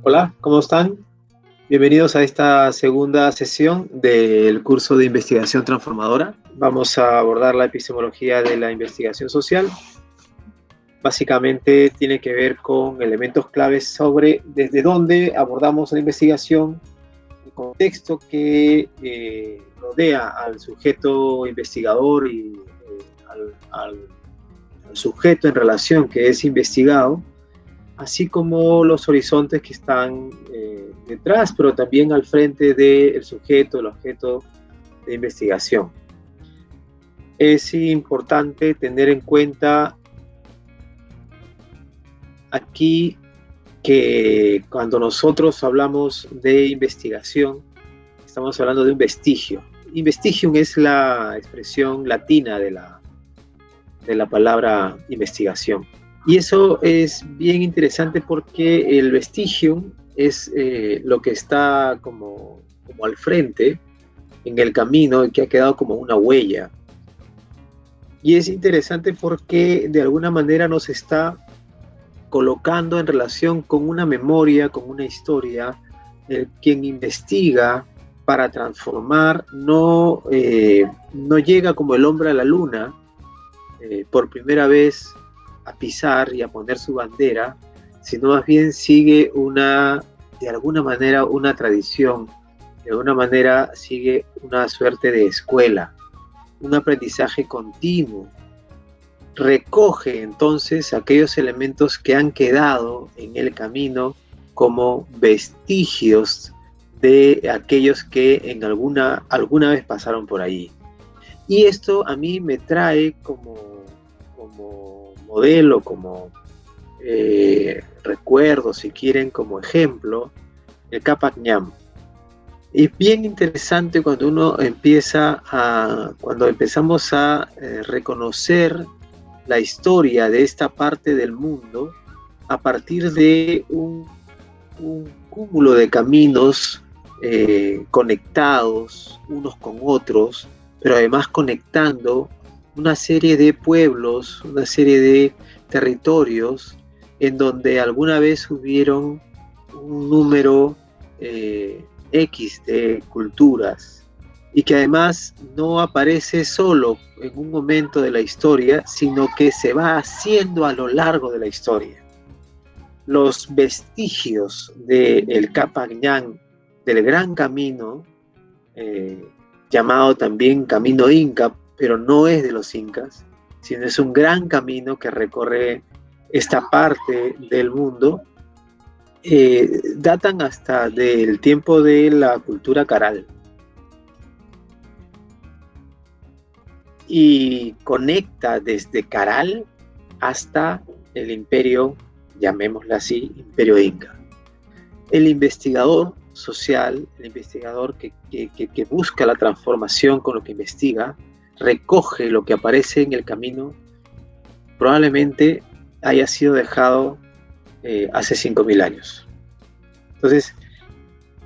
Hola, ¿cómo están? Bienvenidos a esta segunda sesión del curso de investigación transformadora. Vamos a abordar la epistemología de la investigación social. Básicamente tiene que ver con elementos claves sobre desde dónde abordamos la investigación, el contexto que rodea al sujeto investigador y al sujeto en relación que es investigado, así como los horizontes que están detrás, pero también al frente del sujeto, el objeto de investigación. Es importante tener en cuenta aquí que cuando nosotros hablamos de investigación, estamos hablando de un vestigio. Investigium es la expresión latina de la palabra investigación. Y eso es bien interesante porque el vestigium es lo que está como al frente en el camino y que ha quedado como una huella. Y es interesante porque de alguna manera nos está colocando en relación con una memoria, con una historia. Quien investiga para transformar no llega como el hombre a la luna por primera vez a pisar y a poner su bandera, sino más bien sigue de alguna manera una tradición, de alguna manera sigue una suerte de escuela, un aprendizaje continuo. Recoge entonces aquellos elementos que han quedado en el camino como vestigios de aquellos que en alguna vez pasaron por allí. Y esto a mí me trae como modelo, como recuerdo, si quieren, como ejemplo, el Capac Ñam. Es bien interesante cuando cuando empezamos a reconocer la historia de esta parte del mundo a partir de un cúmulo de caminos conectados unos con otros, pero además conectando una serie de pueblos, una serie de territorios en donde alguna vez hubieron un número X de culturas y que además no aparece solo en un momento de la historia, sino que se va haciendo a lo largo de la historia. Los vestigios del Capac Ñam, del Gran Camino, llamado también Camino Inca, pero no es de los incas, sino es un gran camino que recorre esta parte del mundo, datan hasta del tiempo de la cultura caral. Y conecta desde Caral hasta el imperio, llamémoslo así, imperio inca. El investigador social, el investigador que busca la transformación con lo que investiga, recoge lo que aparece en el camino, probablemente haya sido dejado hace 5.000 años. Entonces,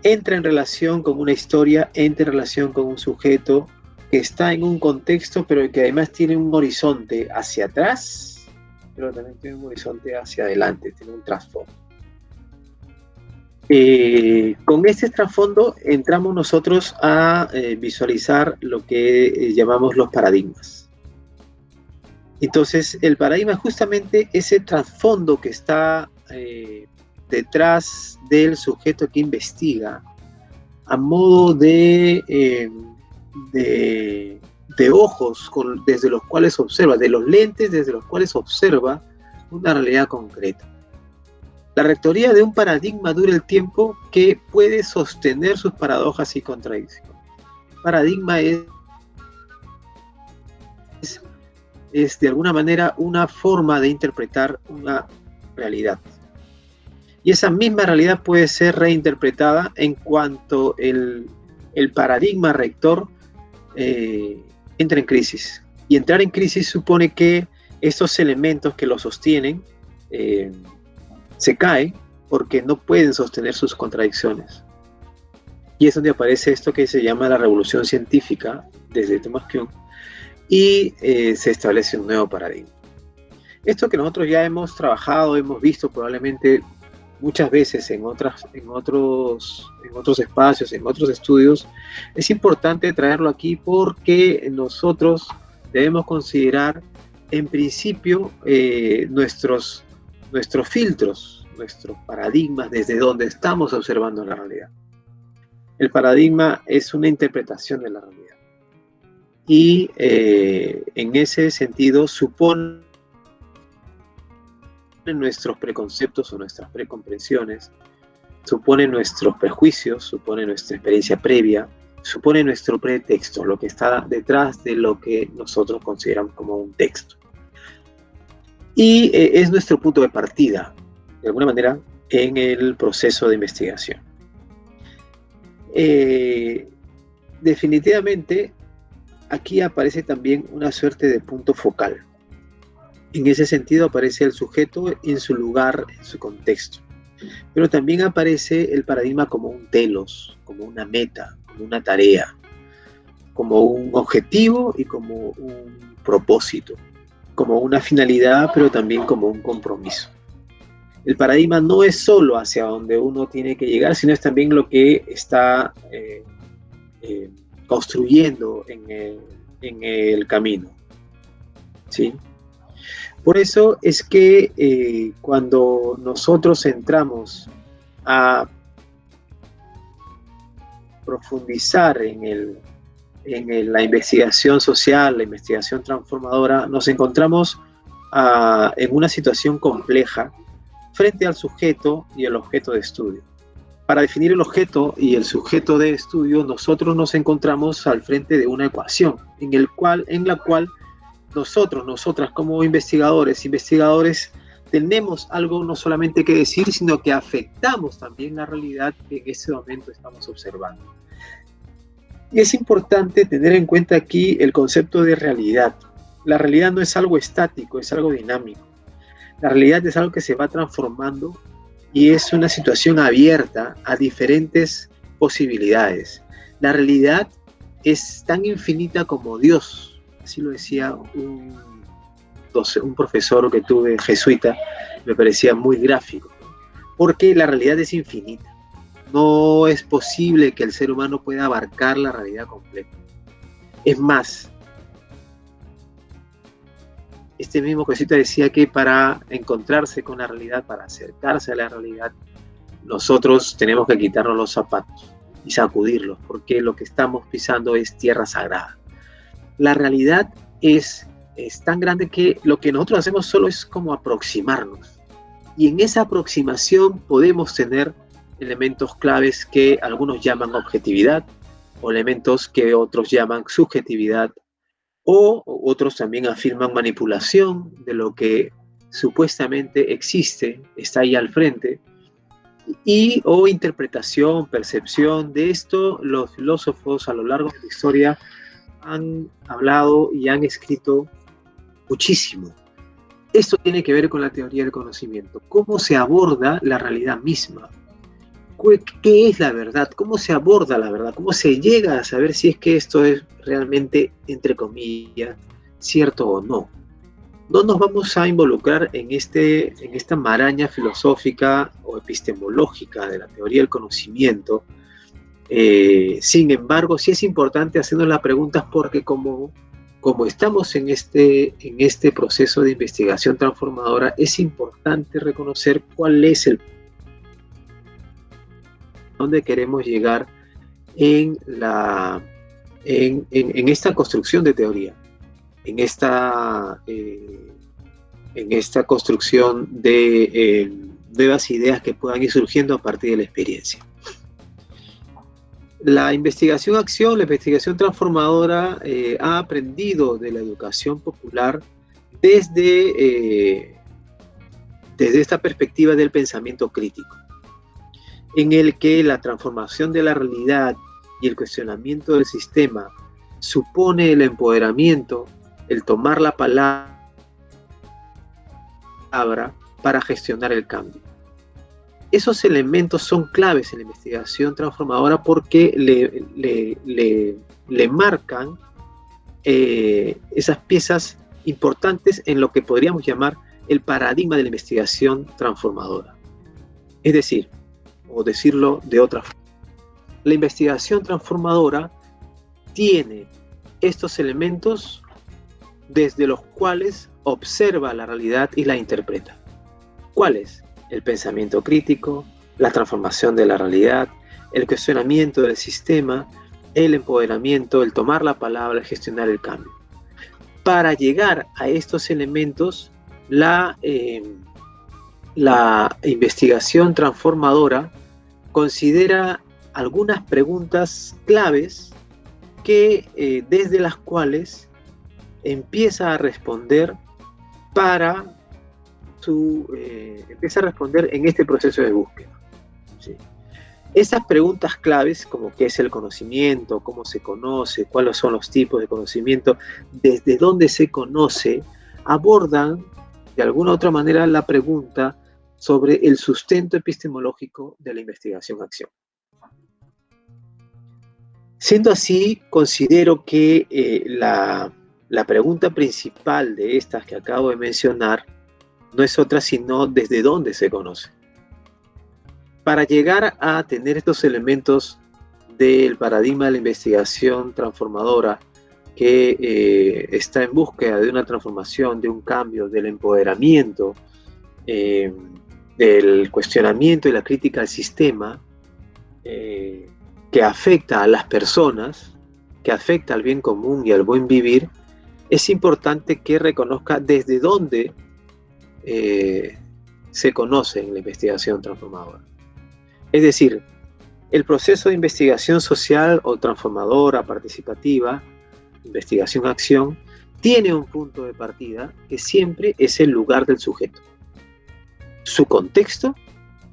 entra en relación con una historia, entra en relación con un sujeto que está en un contexto, pero que además tiene un horizonte hacia atrás, pero también tiene un horizonte hacia adelante, tiene un trasfondo. Con este trasfondo entramos nosotros a visualizar lo que llamamos los paradigmas. Entonces, el paradigma es justamente ese trasfondo que está detrás del sujeto que investiga, a modo de ojos desde los cuales observa, de los lentes desde los cuales observa una realidad concreta. La rectoría de un paradigma dura el tiempo que puede sostener sus paradojas y contradicciones. Paradigma es de alguna manera una forma de interpretar una realidad. Y esa misma realidad puede ser reinterpretada en cuanto el paradigma rector entra en crisis. Y entrar en crisis supone que estos elementos que lo sostienen se caen porque no pueden sostener sus contradicciones. Y es donde aparece esto que se llama la revolución científica desde Thomas Kuhn, y se establece un nuevo paradigma. Esto que nosotros ya hemos trabajado, hemos visto probablemente muchas veces en otros espacios, en otros estudios, es importante traerlo aquí porque nosotros debemos considerar en principio nuestros filtros, nuestros paradigmas desde donde estamos observando la realidad. El paradigma es una interpretación de la realidad y en ese sentido supone nuestros preconceptos o nuestras precomprensiones, supone nuestros prejuicios, supone nuestra experiencia previa, supone nuestro pretexto, lo que está detrás de lo que nosotros consideramos como un texto. Y es nuestro punto de partida, de alguna manera, en el proceso de investigación. Definitivamente, aquí aparece también una suerte de punto focal. En ese sentido aparece el sujeto en su lugar, en su contexto. Pero también aparece el paradigma como un telos, como una meta, como una tarea, como un objetivo y como un propósito, como una finalidad, pero también como un compromiso. El paradigma no es solo hacia donde uno tiene que llegar, sino es también lo que está construyendo en el camino, ¿sí? Por eso es que cuando nosotros entramos a profundizar en la investigación social, la investigación transformadora, nos encontramos en una situación compleja frente al sujeto y el objeto de estudio. Para definir el objeto y el sujeto de estudio, nosotros nos encontramos al frente de una ecuación en la cual nosotras como investigadores, tenemos algo no solamente que decir, sino que afectamos también la realidad que en ese momento estamos observando. Y es importante tener en cuenta aquí el concepto de realidad. La realidad no es algo estático, es algo dinámico. La realidad es algo que se va transformando y es una situación abierta a diferentes posibilidades. La realidad es tan infinita como Dios. Así lo decía un profesor que tuve, jesuita, me parecía muy gráfico, porque la realidad es infinita. No es posible que el ser humano pueda abarcar la realidad completa. Es más, este mismo jesuita decía que para encontrarse con la realidad, para acercarse a la realidad, nosotros tenemos que quitarnos los zapatos y sacudirlos, porque lo que estamos pisando es tierra sagrada. La realidad es tan grande que lo que nosotros hacemos solo es como aproximarnos. Y en esa aproximación podemos tener elementos claves que algunos llaman objetividad, o elementos que otros llaman subjetividad, o otros también afirman manipulación de lo que supuestamente existe, está ahí al frente, o interpretación, percepción. De esto los filósofos a lo largo de la historia han hablado y han escrito muchísimo. Esto tiene que ver con la teoría del conocimiento. ¿Cómo se aborda la realidad misma? ¿Qué es la verdad? ¿Cómo se aborda la verdad? ¿Cómo se llega a saber si es que esto es realmente, entre comillas, cierto o no? No nos vamos a involucrar en esta maraña filosófica o epistemológica de la teoría del conocimiento. Sin embargo, sí es importante hacernos las preguntas porque como estamos en este proceso de investigación transformadora, es importante reconocer cuál es dónde queremos llegar en esta construcción de teoría, en esta construcción de nuevas ideas que puedan ir surgiendo a partir de la experiencia. La investigación-acción, la investigación transformadora ha aprendido de la educación popular desde esta perspectiva del pensamiento crítico, en el que la transformación de la realidad y el cuestionamiento del sistema supone el empoderamiento, el tomar la palabra para gestionar el cambio. Esos elementos son claves en la investigación transformadora porque le marcan esas piezas importantes en lo que podríamos llamar el paradigma de la investigación transformadora. Es decir, o decirlo de otra forma, la investigación transformadora tiene estos elementos desde los cuales observa la realidad y la interpreta. ¿Cuáles? El pensamiento crítico, la transformación de la realidad, el cuestionamiento del sistema, el empoderamiento, el tomar la palabra, el gestionar el cambio. Para llegar a estos elementos, la investigación transformadora considera algunas preguntas claves que desde las cuales empieza a responder empieza a responder en este proceso de búsqueda. ¿Sí? Esas preguntas claves, como qué es el conocimiento, cómo se conoce, cuáles son los tipos de conocimiento, desde dónde se conoce, abordan de alguna u otra manera la pregunta sobre el sustento epistemológico de la investigación-acción. Siendo así, considero que la pregunta principal de estas que acabo de mencionar no es otra sino desde dónde se conoce. Para llegar a tener estos elementos del paradigma de la investigación transformadora que está en búsqueda de una transformación, de un cambio, del empoderamiento, del cuestionamiento y la crítica al sistema, que afecta a las personas, que afecta al bien común y al buen vivir, es importante que reconozca desde dónde se conoce en la investigación transformadora. Es decir, el proceso de investigación social o transformadora, participativa, investigación-acción, tiene un punto de partida que siempre es el lugar del sujeto, su contexto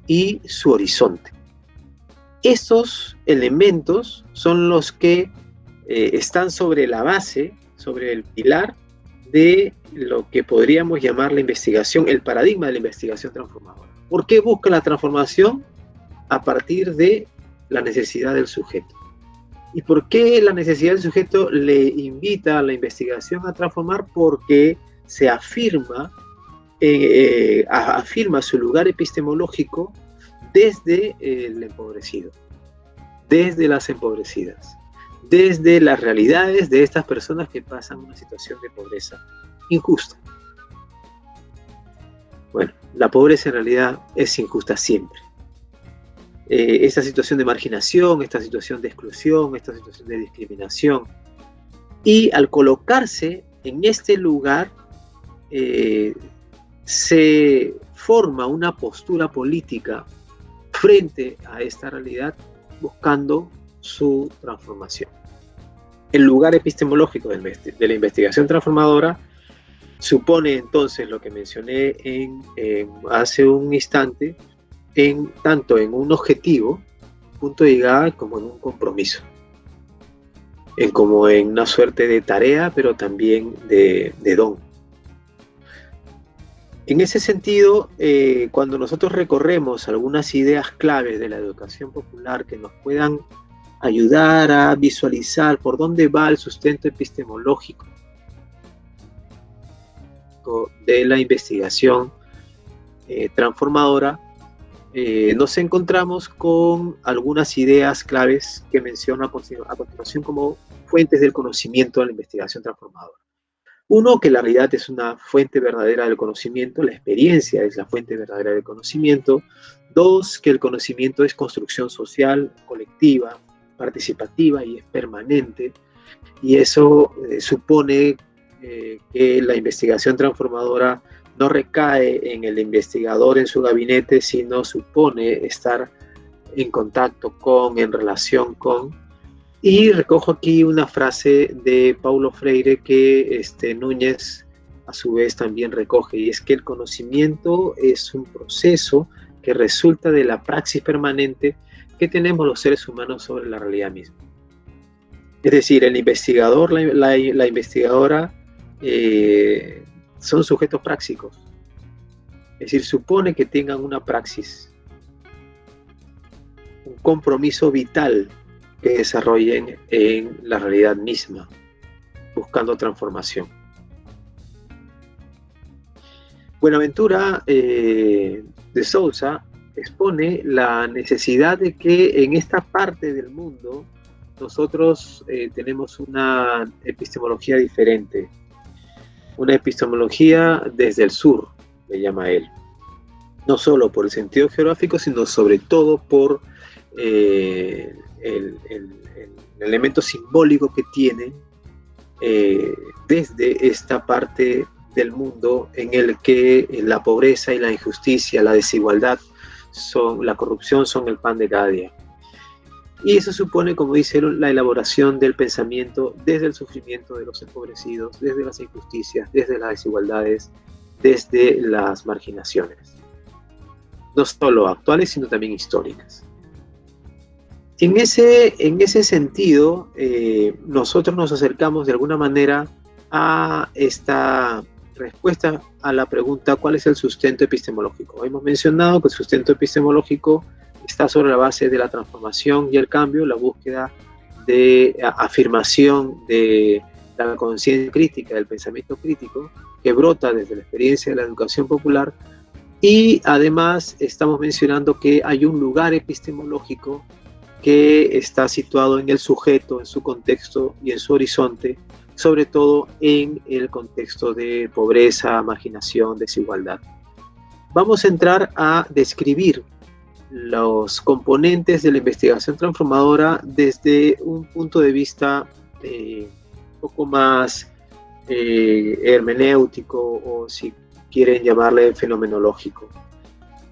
y su horizonte. Estos elementos son los que están sobre la base, sobre el pilar de lo que podríamos llamar la investigación, el paradigma de la investigación transformadora. ¿Por qué busca la transformación? A partir de la necesidad del sujeto. ¿Y por qué la necesidad del sujeto le invita a la investigación a transformar? Porque se afirma su lugar epistemológico desde el empobrecido, desde las empobrecidas, desde las realidades de estas personas que pasan una situación de pobreza injusta. Bueno, la pobreza en realidad es injusta siempre. Esta situación de marginación, esta situación de exclusión, esta situación de discriminación. Y al colocarse en este lugar, se forma una postura política frente a esta realidad buscando su transformación. El lugar epistemológico de la investigación transformadora supone entonces lo que mencioné hace un instante, tanto en un objetivo, punto de llegada, como en un compromiso, como en una suerte de tarea, pero también de don. En ese sentido, cuando nosotros recorremos algunas ideas claves de la educación popular que nos puedan ayudar a visualizar por dónde va el sustento epistemológico de la investigación transformadora, nos encontramos con algunas ideas claves que menciono a continuación como fuentes del conocimiento de la investigación transformadora. Uno, que la realidad es una fuente verdadera del conocimiento, la experiencia es la fuente verdadera del conocimiento. Dos, que el conocimiento es construcción social, colectiva, participativa y es permanente. Y eso supone que la investigación transformadora no recae en el investigador en su gabinete, sino supone estar en contacto con, en relación con. Y recojo aquí una frase de Paulo Freire que Núñez a su vez también recoge, y es que el conocimiento es un proceso que resulta de la praxis permanente que tenemos los seres humanos sobre la realidad misma. Es decir, el investigador, la investigadora son sujetos prácticos. Es decir, supone que tengan una praxis, un compromiso vital que desarrollen en la realidad misma, buscando transformación. Buenaventura de Sousa expone la necesidad de que en esta parte del mundo nosotros tenemos una epistemología diferente, una epistemología desde el sur, le llama él, no solo por el sentido geográfico, sino sobre todo por el elemento simbólico que tiene desde esta parte del mundo en el que la pobreza y la injusticia, la desigualdad, la corrupción son el pan de cada día. Y eso supone, como dice él, la elaboración del pensamiento desde el sufrimiento de los empobrecidos, desde las injusticias, desde las desigualdades, desde las marginaciones. No solo actuales, sino también históricas. En ese sentido, nosotros nos acercamos de alguna manera a esta respuesta a la pregunta ¿cuál es el sustento epistemológico? Hemos mencionado que el sustento epistemológico está sobre la base de la transformación y el cambio, la búsqueda de afirmación de la conciencia crítica, del pensamiento crítico, que brota desde la experiencia de la educación popular, y además estamos mencionando que hay un lugar epistemológico que está situado en el sujeto, en su contexto y en su horizonte, sobre todo en el contexto de pobreza, marginación, desigualdad. Vamos a entrar a describir los componentes de la investigación transformadora desde un punto de vista un poco más hermenéutico, o si quieren llamarle fenomenológico.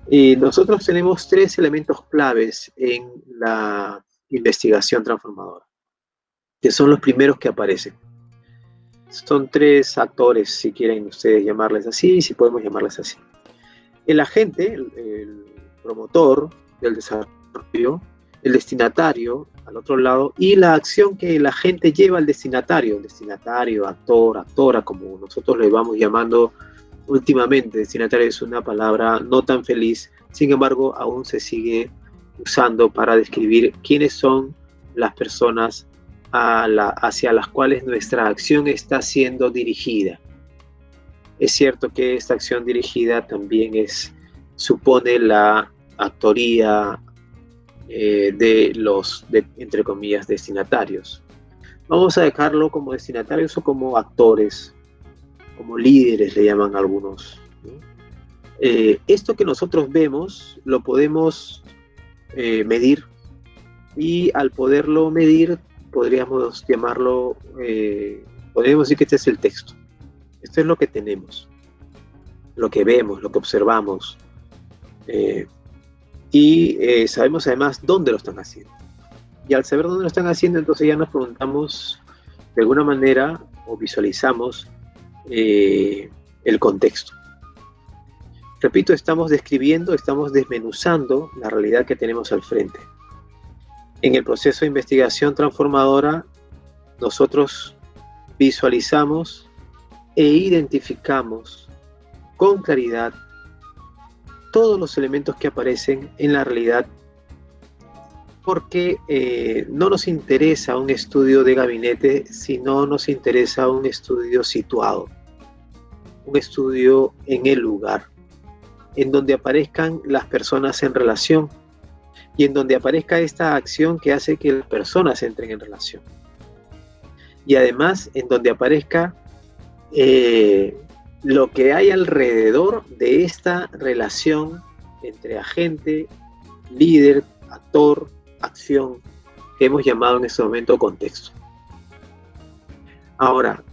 Y nosotros tenemos 3 elementos claves en la investigación transformadora, que son los primeros que aparecen. Son 3 actores, si quieren ustedes llamarles así, si podemos llamarles así. El agente, el promotor del desarrollo, el destinatario al otro lado, y la acción que el agente lleva al destinatario, actor, actora, como nosotros le vamos llamando últimamente. Destinatario es una palabra no tan feliz, sin embargo aún se sigue usando para describir quiénes son las personas hacia las cuales nuestra acción está siendo dirigida. Es cierto que esta acción dirigida también supone la actoría de los, entre comillas, destinatarios. Vamos a dejarlo como destinatarios o como actores, como líderes le llaman algunos, ¿no? Esto que nosotros vemos lo podemos medir, y al poderlo medir podríamos llamarlo, podríamos decir que este es el texto. Esto es lo que tenemos, lo que vemos, lo que observamos, y sabemos además dónde lo están haciendo. Y al saber dónde lo están haciendo, entonces ya nos preguntamos de alguna manera o visualizamos el contexto. Repito, estamos describiendo, estamos desmenuzando la realidad que tenemos al frente. En el proceso de investigación transformadora, nosotros visualizamos e identificamos con claridad todos los elementos que aparecen en la realidad, porque no nos interesa un estudio de gabinete, sino nos interesa un estudio situado, un estudio en el lugar, en donde aparezcan las personas en relación y en donde aparezca esta acción que hace que las personas entren en relación. Y además en donde aparezca lo que hay alrededor de esta relación entre agente, líder, actor, acción, que hemos llamado en este momento contexto. Ahora,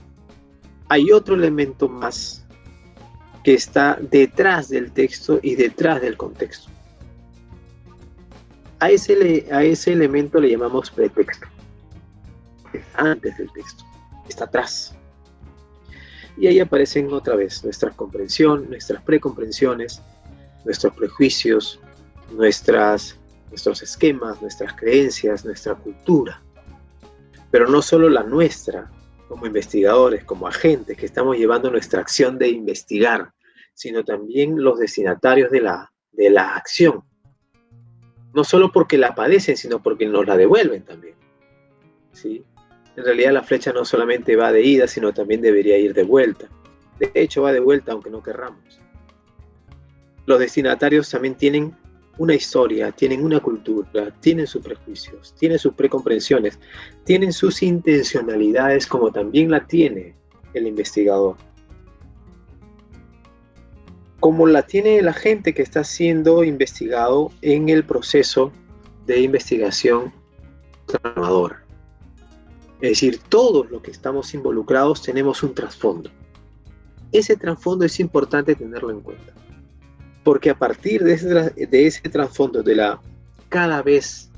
hay otro elemento más que está detrás del texto y detrás del contexto. A ese elemento le llamamos pretexto. Es antes del texto, está atrás. Y ahí aparecen otra vez nuestra comprensión, nuestras precomprensiones, nuestros prejuicios, nuestros esquemas, nuestras creencias, nuestra cultura. Pero no solo la nuestra, como investigadores, como agentes que estamos llevando nuestra acción de investigar, sino también los destinatarios de la acción. No solo porque la padecen, sino porque nos la devuelven también, ¿sí? En realidad la flecha no solamente va de ida, sino también debería ir de vuelta. De hecho, va de vuelta aunque no querramos. Los destinatarios también tienen una historia, tienen una cultura, tienen sus prejuicios, tienen sus precomprensiones, tienen sus intencionalidades, como también la tiene el investigador. Como la tiene la gente que está siendo investigado en el proceso de investigación transformadora. Es decir, todos los que estamos involucrados tenemos un trasfondo. Ese trasfondo es importante tenerlo en cuenta, porque a partir de ese trasfondo, de la cada vez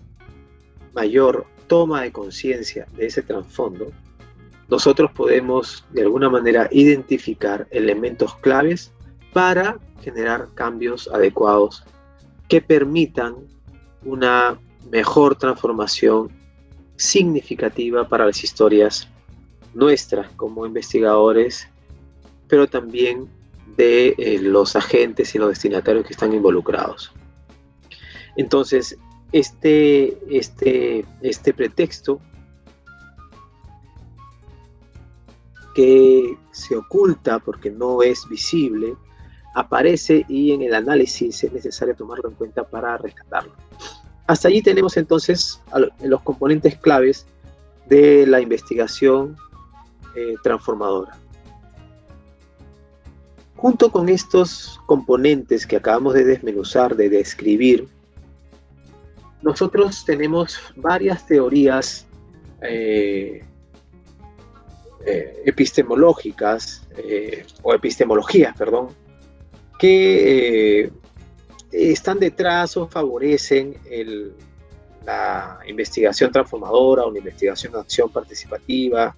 mayor toma de conciencia de ese trasfondo, nosotros podemos de alguna manera identificar elementos claves para generar cambios adecuados que permitan una mejor transformación significativa para las historias nuestras como investigadores, pero también de los agentes y los destinatarios que están involucrados. Entonces, este pretexto que se oculta porque no es visible, aparece y en el análisis es necesario tomarlo en cuenta para rescatarlo. Hasta allí tenemos entonces los componentes claves de la investigación transformadora. Junto con estos componentes que acabamos de desmenuzar, de describir, nosotros tenemos varias teorías epistemológicas, o epistemologías, perdón, que están detrás o favorecen la investigación transformadora o la investigación de acción participativa.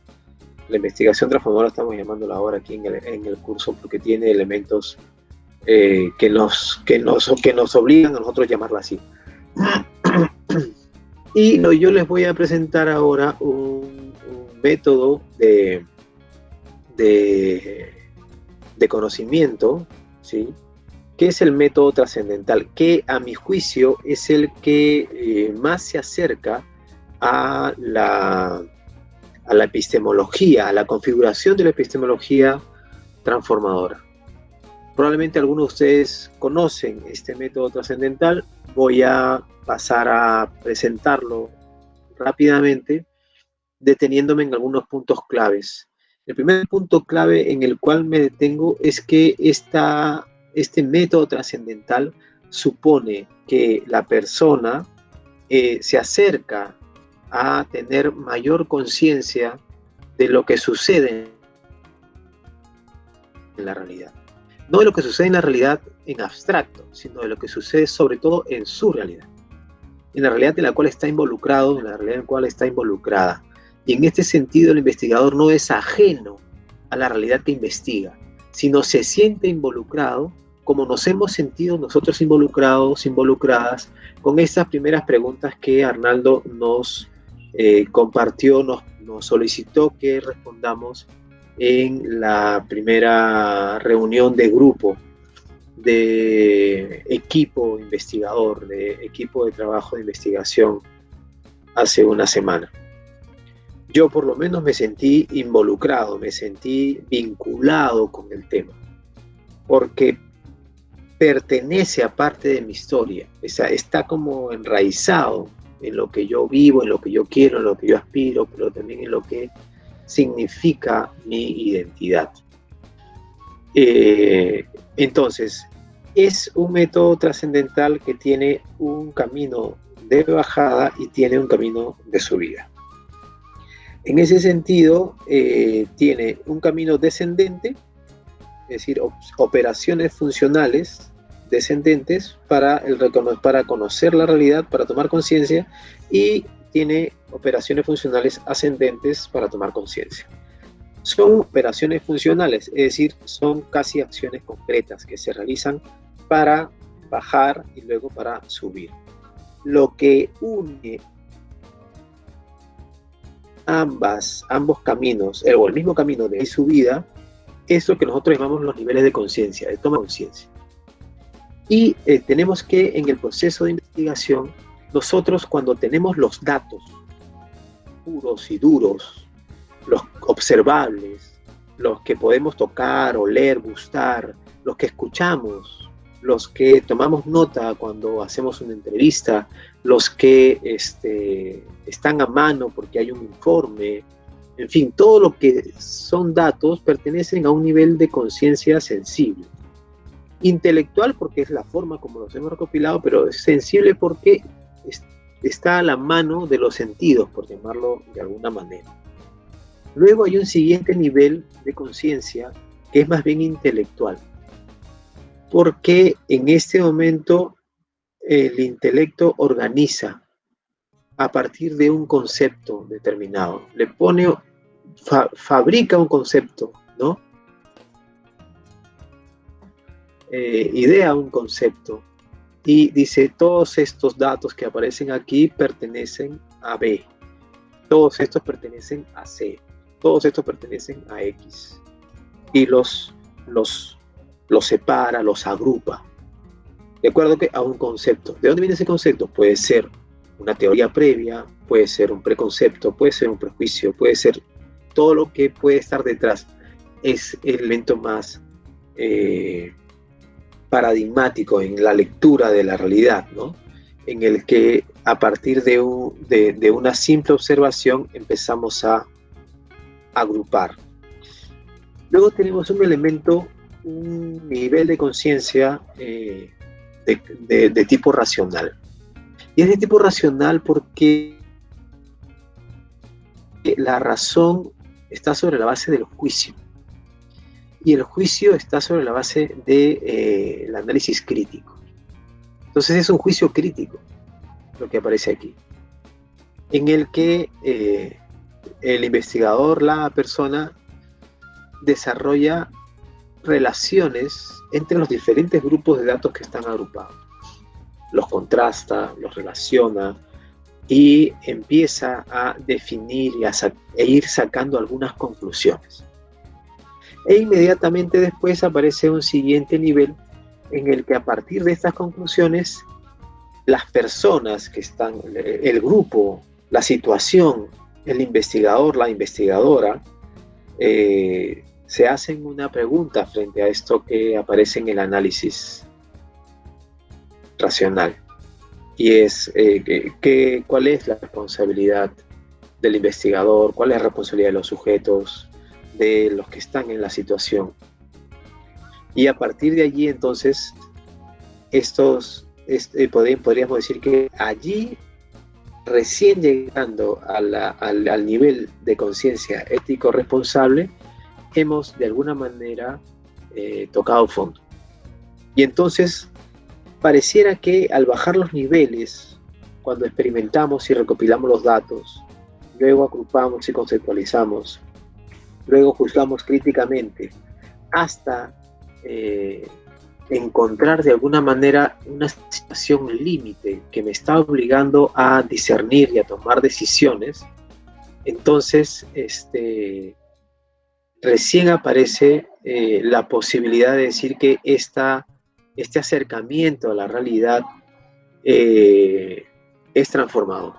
La investigación transformadora estamos llamándola ahora aquí en el curso porque tiene elementos que nos obligan a nosotros llamarla así. Y yo les voy a presentar ahora un método de conocimiento, ¿sí?, que es el método trascendental, que a mi juicio es el que más se acerca a la epistemología, a la configuración de la epistemología transformadora. Probablemente algunos de ustedes conocen este método trascendental. Voy a pasar a presentarlo rápidamente, deteniéndome en algunos puntos claves. El primer punto clave en el cual me detengo es que este método trascendental supone que la persona se acerca a tener mayor conciencia de lo que sucede en la realidad. No de lo que sucede en la realidad en abstracto, sino de lo que sucede sobre todo en su realidad. En la realidad en la cual está involucrado, en la realidad en la cual está involucrada. Y en este sentido el investigador no es ajeno a la realidad que investiga, sino se siente involucrado como nos hemos sentido nosotros involucrados, involucradas, con estas primeras preguntas que Arnaldo nos compartió, nos solicitó que respondamos en la primera reunión de grupo, de equipo investigador, de equipo de trabajo de investigación hace una semana. Yo por lo menos me sentí involucrado, me sentí vinculado con el tema, porque pertenece a parte de mi historia, está como enraizado en lo que yo vivo, en lo que yo quiero, en lo que yo aspiro, pero también en lo que significa mi identidad. Entonces, es un método trascendental que tiene un camino de bajada y tiene un camino de subida. En ese sentido, tiene un camino descendente, es decir, operaciones funcionales descendentes para conocer la realidad, para tomar conciencia, y tiene operaciones funcionales ascendentes para tomar conciencia. Son operaciones funcionales, es decir, son casi acciones concretas que se realizan para bajar y luego para subir. Lo que une ambos caminos, o el mismo camino de subida, es lo que nosotros llamamos los niveles de conciencia, de toma de conciencia. Y tenemos que en el proceso de investigación, nosotros cuando tenemos los datos puros y duros, los observables, los que podemos tocar, oler, gustar, los que escuchamos, los que tomamos nota cuando hacemos una entrevista, los que están a mano porque hay un informe, en fin, todo lo que son datos pertenecen a un nivel de conciencia sensible. Intelectual porque es la forma como los hemos recopilado, pero es sensible porque está a la mano de los sentidos, por llamarlo de alguna manera. Luego hay un siguiente nivel de conciencia que es más bien intelectual, porque en este momento el intelecto organiza a partir de un concepto determinado, le pone, fabrica un concepto, ¿no? Idea un concepto y dice, todos estos datos que aparecen aquí pertenecen a B, todos estos pertenecen a C, todos estos pertenecen a X, y los separa, los agrupa, de acuerdo a un concepto. ¿De dónde viene ese concepto? Puede ser una teoría previa, puede ser un preconcepto, puede ser un prejuicio, puede ser todo lo que puede estar detrás. Es el elemento más paradigmático en la lectura de la realidad, ¿no? En el que a partir de una simple observación empezamos a agrupar. Luego tenemos un elemento, un nivel de conciencia de tipo racional. Y es de tipo racional porque la razón está sobre la base del juicio. Y el juicio está sobre la base del análisis crítico. Entonces es un juicio crítico lo que aparece aquí, en el que el investigador, la persona, desarrolla relaciones entre los diferentes grupos de datos que están agrupados. Los contrasta, los relaciona y empieza a definir e ir sacando algunas conclusiones. E inmediatamente después aparece un siguiente nivel en el que a partir de estas conclusiones las personas que están, el grupo, la situación, el investigador, la investigadora, se hacen una pregunta frente a esto que aparece en el análisis racional. Y es, ¿cuál es la responsabilidad del investigador? ¿Cuál es la responsabilidad de los sujetos, de los que están en la situación? Y a partir de allí, entonces, podríamos decir que allí, recién llegando al nivel de conciencia ético responsable, hemos de alguna manera tocado fondo. Y entonces pareciera que al bajar los niveles, cuando experimentamos y recopilamos los datos, luego agrupamos y conceptualizamos, luego juzgamos críticamente, hasta encontrar de alguna manera una situación límite que me está obligando a discernir y a tomar decisiones, entonces recién aparece la posibilidad de decir que este acercamiento a la realidad es transformador.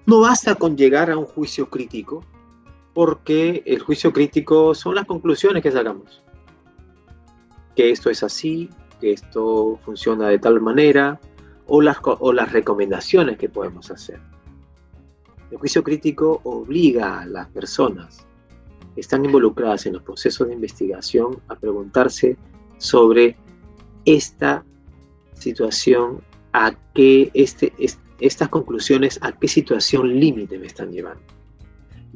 No basta con llegar a un juicio crítico, porque el juicio crítico son las conclusiones que sacamos. Que esto es así, que esto funciona de tal manera, o las recomendaciones que podemos hacer. El juicio crítico obliga a las personas que están involucradas en los procesos de investigación a preguntarse sobre esta situación, estas conclusiones, a qué situación límite me están llevando.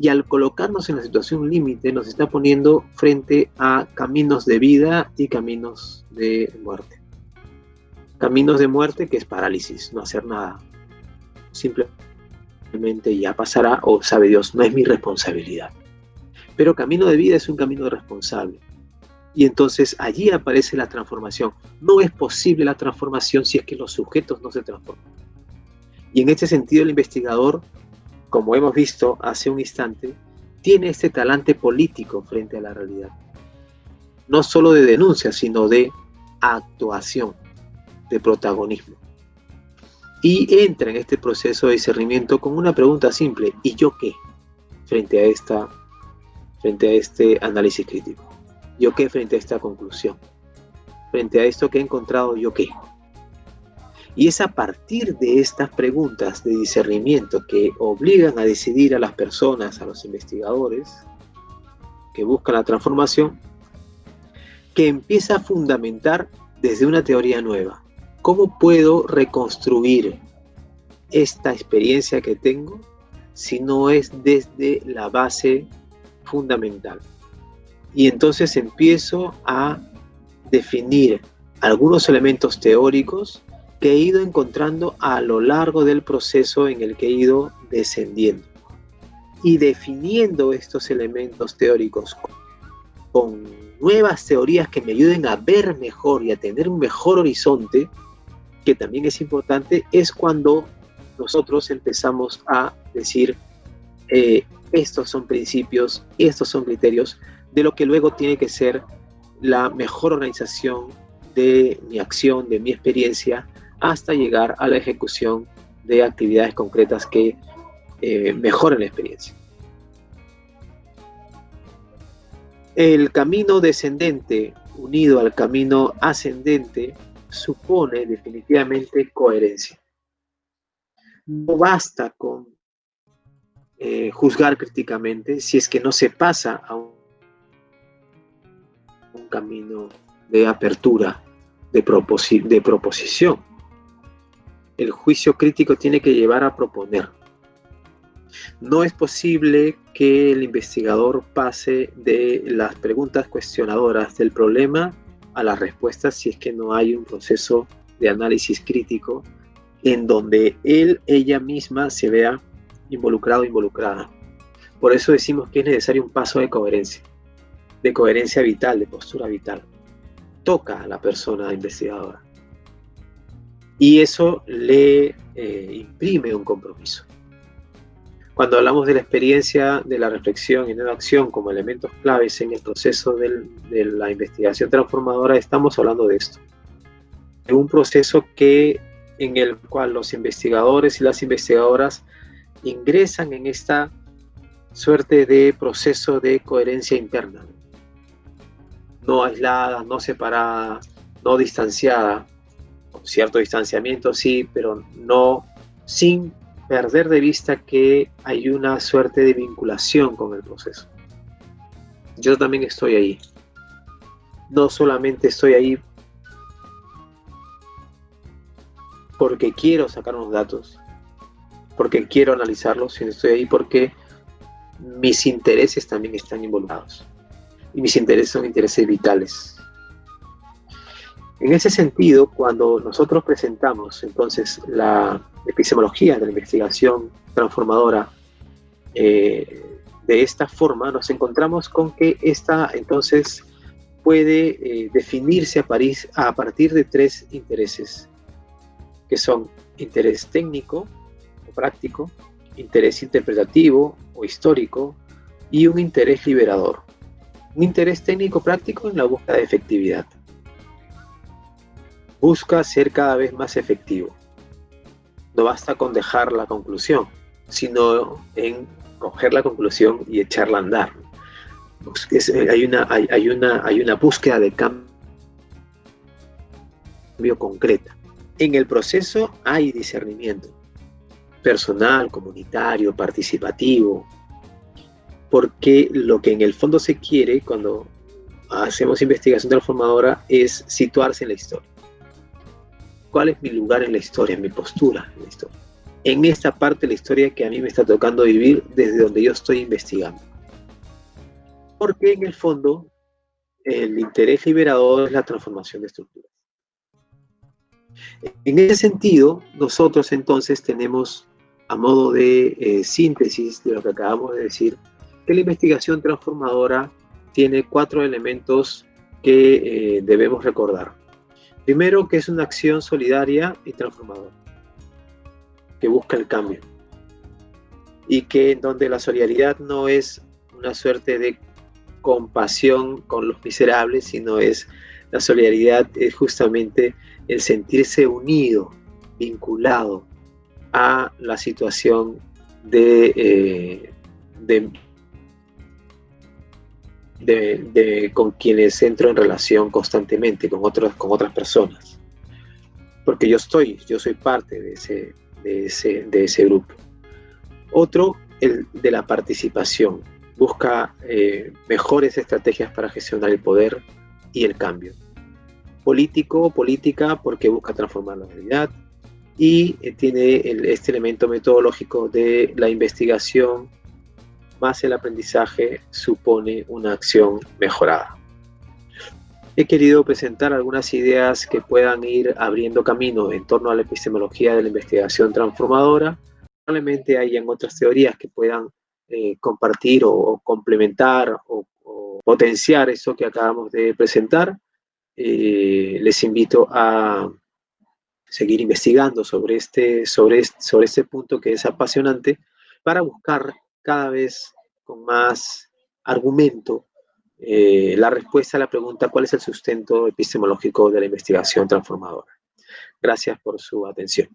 Y al colocarnos en la situación límite, nos está poniendo frente a caminos de vida y caminos de muerte. Caminos de muerte, que es parálisis, no hacer nada. Simplemente ya pasará, o sabe Dios, no es mi responsabilidad. Pero camino de vida es un camino responsable. Y entonces allí aparece la transformación. No es posible la transformación si es que los sujetos no se transforman. Y en este sentido el investigador, como hemos visto hace un instante, tiene este talante político frente a la realidad. No solo de denuncia, sino de actuación, de protagonismo. Y entra en este proceso de discernimiento con una pregunta simple: ¿y yo qué? Frente a este análisis crítico. ¿Yo qué frente a esta conclusión? frente a esto que he encontrado yo qué. Y es a partir de estas preguntas de discernimiento que obligan a decidir a las personas, a los investigadores que buscan la transformación, que empieza a fundamentar desde una teoría nueva. ¿Cómo puedo reconstruir esta experiencia que tengo si no es desde la base fundamental? Y entonces empiezo a definir algunos elementos teóricos que he ido encontrando a lo largo del proceso en el que he ido descendiendo. Y definiendo estos elementos teóricos con nuevas teorías que me ayuden a ver mejor y a tener un mejor horizonte, que también es importante, es cuando nosotros empezamos a decir, estos son principios, estos son criterios de lo que luego tiene que ser la mejor organización de mi acción, de mi experiencia, hasta llegar a la ejecución de actividades concretas que mejoren la experiencia. El camino descendente unido al camino ascendente supone definitivamente coherencia. No basta con juzgar críticamente si es que no se pasa a un camino de apertura, de proposición. El juicio crítico tiene que llevar a proponer. No es posible que el investigador pase de las preguntas cuestionadoras del problema a las respuestas si es que no hay un proceso de análisis crítico en donde ella misma se vea involucrado o involucrada. Por eso decimos que es necesario un paso de coherencia vital, de postura vital. Toca a la persona investigadora. Y eso le imprime un compromiso. Cuando hablamos de la experiencia de la reflexión y nueva acción como elementos claves en el proceso de la investigación transformadora, estamos hablando de esto. De un proceso en el cual los investigadores y las investigadoras ingresan en esta suerte de proceso de coherencia interna. No aislada, no separada, no distanciada, con cierto distanciamiento sí, pero no sin perder de vista que hay una suerte de vinculación con el proceso. Yo también estoy ahí. No solamente estoy ahí porque quiero sacar unos datos, porque quiero analizarlos, sino estoy ahí porque mis intereses también están involucrados. Y mis intereses son intereses vitales. En ese sentido, cuando nosotros presentamos entonces la epistemología de la investigación transformadora de esta forma, nos encontramos con que esta entonces puede definirse a partir de tres intereses, que son interés técnico o práctico, interés interpretativo o histórico y un interés liberador. Un interés técnico práctico en la búsqueda de efectividad. Busca ser cada vez más efectivo. No basta con dejar la conclusión, sino en coger la conclusión y echarla a andar. Hay una búsqueda de cambio concreta. En el proceso hay discernimiento personal, comunitario, participativo, porque lo que en el fondo se quiere cuando hacemos investigación transformadora es situarse en la historia. ¿Cuál es mi lugar en la historia, mi postura en la historia? En esta parte de la historia que a mí me está tocando vivir desde donde yo estoy investigando. Porque en el fondo el interés liberador es la transformación de estructuras. En ese sentido, nosotros entonces tenemos, a modo de síntesis de lo que acabamos de decir, que la investigación transformadora tiene 4 elementos que debemos recordar. Primero, que es una acción solidaria y transformadora, que busca el cambio, y que en donde la solidaridad no es una suerte de compasión con los miserables, sino la solidaridad es justamente el sentirse unido, vinculado a la situación de con quienes entro en relación constantemente, con otras personas. Porque yo soy parte de ese grupo. Otro, el de la participación. Busca mejores estrategias para gestionar el poder y el cambio. Político o política porque busca transformar la realidad y tiene este elemento metodológico de la investigación más el aprendizaje supone una acción mejorada. He querido presentar algunas ideas que puedan ir abriendo camino en torno a la epistemología de la investigación transformadora. Probablemente hayan otras teorías que puedan compartir o complementar o potenciar eso que acabamos de presentar. Les invito a seguir investigando sobre este punto que es apasionante para buscar cada vez con más argumento la respuesta a la pregunta ¿cuál es el sustento epistemológico de la investigación transformadora? Gracias por su atención.